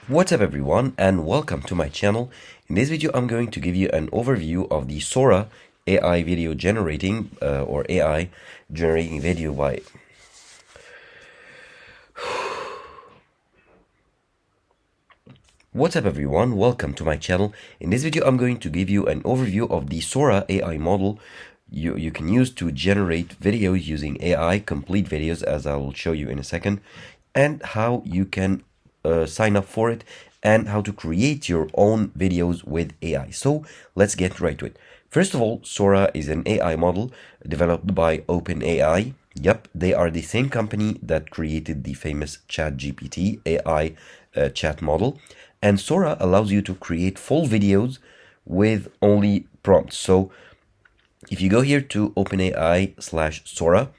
What's up everyone and welcome to my channel. In this video I'm going to give you an overview of the Sora AI video generating or AI generating video by What's up everyone, welcome to my channel. In this video I'm going to give you an overview of the Sora AI model you can use to generate videos using AI, complete videos, as I will show you in a second, and how you can sign up for it and how to create your own videos with AI. So let's get right to it. First of all, Sora is an AI model developed by OpenAI. Yep, they are the same company that created the famous ChatGPT AI chat model. And Sora allows you to create full videos with only prompts. So if you go here to OpenAI/Sora,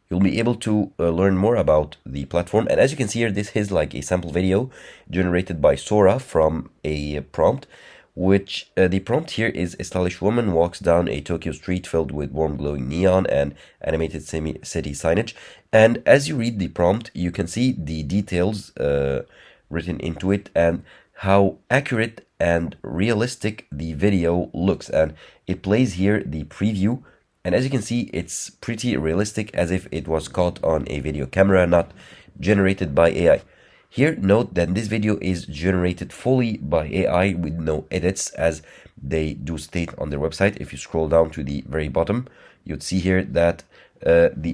you'll be able to learn more about the platform. And as you can see here, this is like a sample video generated by Sora from a prompt, which the prompt here is: a stylish woman walks down a Tokyo street filled with warm glowing neon and animated city signage. And as you read the prompt, you can see the details written into it and how accurate and realistic the video looks. And it plays here the preview, and as you can see, it's pretty realistic, as if it was caught on a video camera, not generated by AI. Here, note that this video is generated fully by AI with no edits, as they do state on their website. If you scroll down to the very bottom, you'd see here that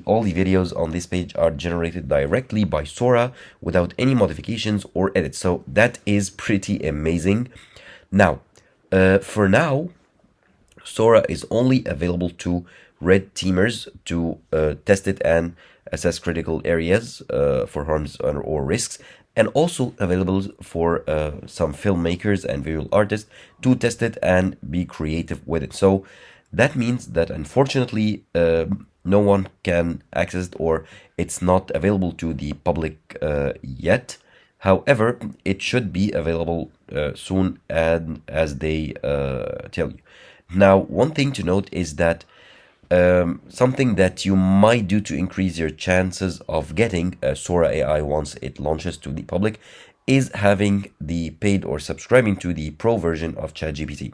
all the videos on this page are generated directly by Sora without any modifications or edits. So that is pretty amazing. Now, for now, Sora is only available to red teamers to test it and assess critical areas for harms or risks, and also available for some filmmakers and visual artists to test it and be creative with it. So that means that unfortunately no one can access it, or it's not available to the public yet. However, it should be available soon, and as they tell you. Now, one thing to note is that something that you might do to increase your chances of getting Sora AI once it launches to the public is having the paid or subscribing to the pro version of ChatGPT.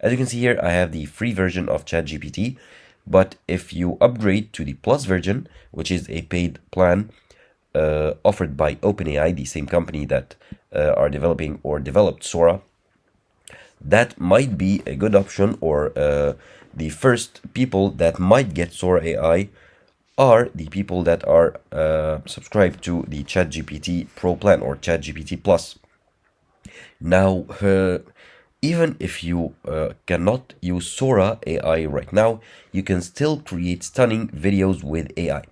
As you can see here, I have the free version of ChatGPT, but if you upgrade to the plus version, which is a paid plan offered by OpenAI, the same company that are developing or developed Sora, that might be a good option, or the first people that might get Sora AI are the people that are subscribed to the ChatGPT Pro Plan or ChatGPT Plus. Now, even if you cannot use Sora AI right now, you can still create stunning videos with AI.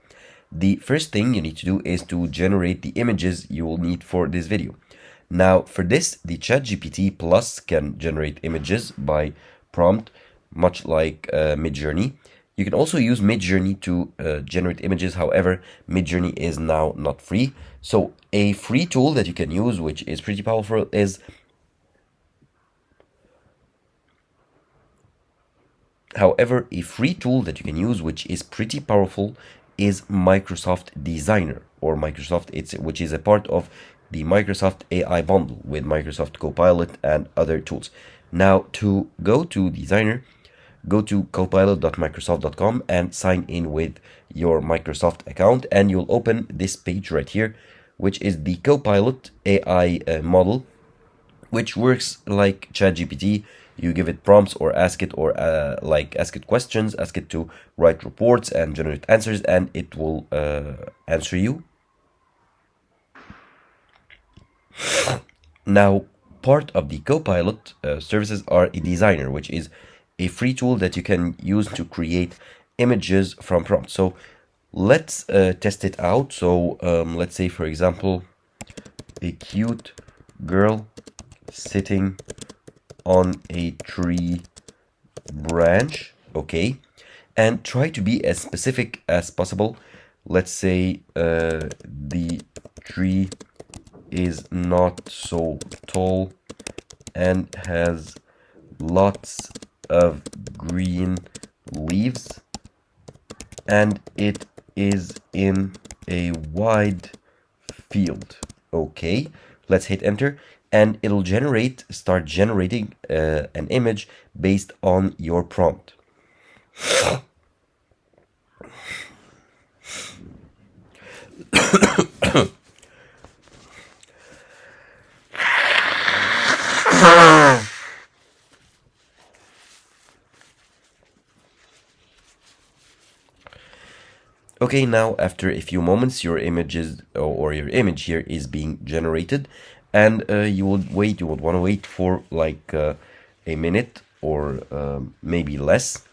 The first thing you need to do is to generate the images you will need for this video. Now, for this, the ChatGPT Plus can generate images by prompt, much like Midjourney. You can also use Midjourney to generate images. However, Midjourney is now not free. So a free tool that you can use, which is pretty powerful, is Microsoft Designer, or Microsoft, which is a part of the Microsoft AI bundle with Microsoft Copilot and other tools. Now, to go to Designer, go to copilot.microsoft.com and sign in with your Microsoft account, and you'll open this page right here, which is the Copilot AI model, which works like ChatGPT. You give it prompts or ask it questions, ask it to write reports and generate answers, and it will answer you. Now, part of the Copilot services are a Designer, which is a free tool that you can use to create images from prompts. So let's test it out. So let's say, for example, a cute girl sitting on a tree branch. Okay, and try to be as specific as possible. Let's say the tree is not so tall and has lots of green leaves, and it is in a wide field. Okay, Let's hit enter, and it'll start generating an image based on your prompt. Okay, now after a few moments, your images or your image here is being generated, and you would want to wait for like a minute or maybe less,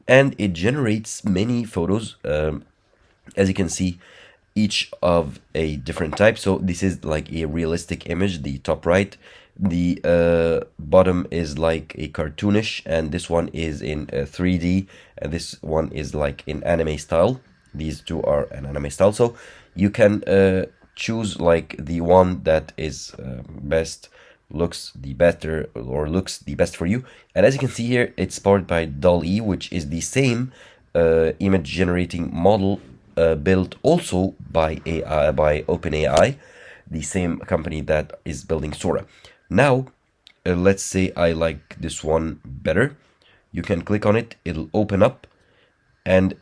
and it generates many photos. As you can see, each of a different type. So this is like a realistic image, the top right. The bottom is like a cartoonish, and this one is in 3D, and this one is like in anime style. These two are an anime style, so you can choose like the one that is best, looks the better, or looks the best for you. And as you can see here, it's powered by DALL-E, which is the same image generating model built also by OpenAI, the same company that is building Sora. Now, let's say I like this one better. You can click on it, it'll open up, and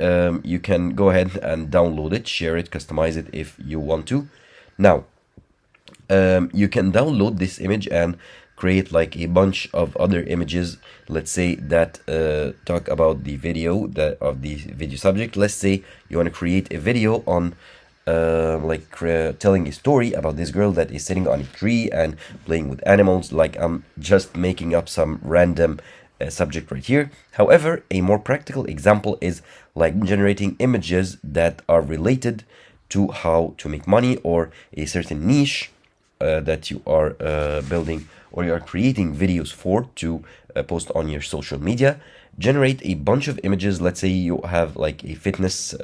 you can go ahead and download it, share it, customize it if you want to. Now, you can download this image and create like a bunch of other images, let's say, that talk about the video of the video subject. Let's say you want to create a video on telling a story about this girl that is sitting on a tree and playing with animals. Like, I'm just making up some random subject right here. However, a more practical example is like generating images that are related to how to make money, or a certain niche that you are building, or you are creating videos for to post on your social media. Generate a bunch of images. Let's say you have like a fitness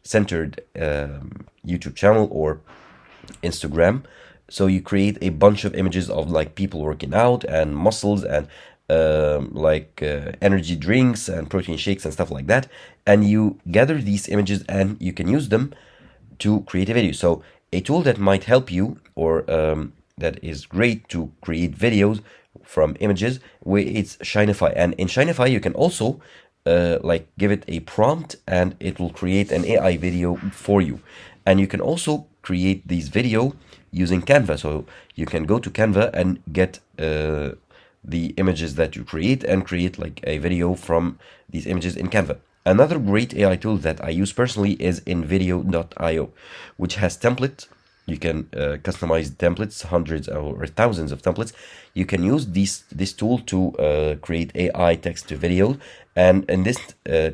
centered YouTube channel or Instagram. So you create a bunch of images of like people working out and muscles and energy drinks and protein shakes and stuff like that. And you gather these images and you can use them to create a video. So a tool that might help you, or that is great to create videos from images, it's Shinify. And in Shinify, you can also give it a prompt and it will create an AI video for you. And you can also create these video using Canva. So you can go to Canva and get the images that you create and create like a video from these images in Canva. Another great AI tool that I use personally is InVideoio, which has templates. You can customize templates, hundreds or thousands of templates. You can use this tool to create AI text to video, and in this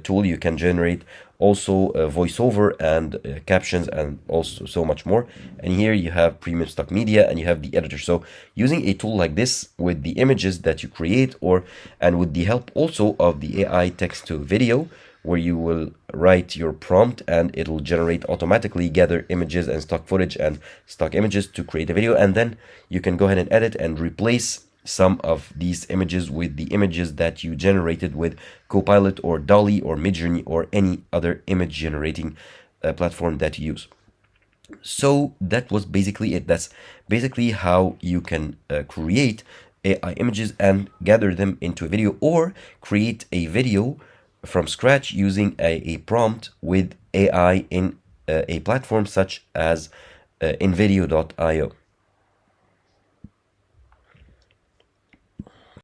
tool you can generate also voiceover and captions and also so much more. And here you have premium stock media and you have the editor. So using a tool like this with the images that you create, and with the help also of the AI text to video, where you will write your prompt and it'll generate automatically, gather images and stock footage and stock images to create a video. And then you can go ahead and edit and replace some of these images with the images that you generated with Copilot or DALL-E or Midjourney or any other image generating platform that you use. So that was basically it. That's basically how you can create AI images and gather them into a video, or create a video from scratch using a prompt with AI in a platform such as InVideoio.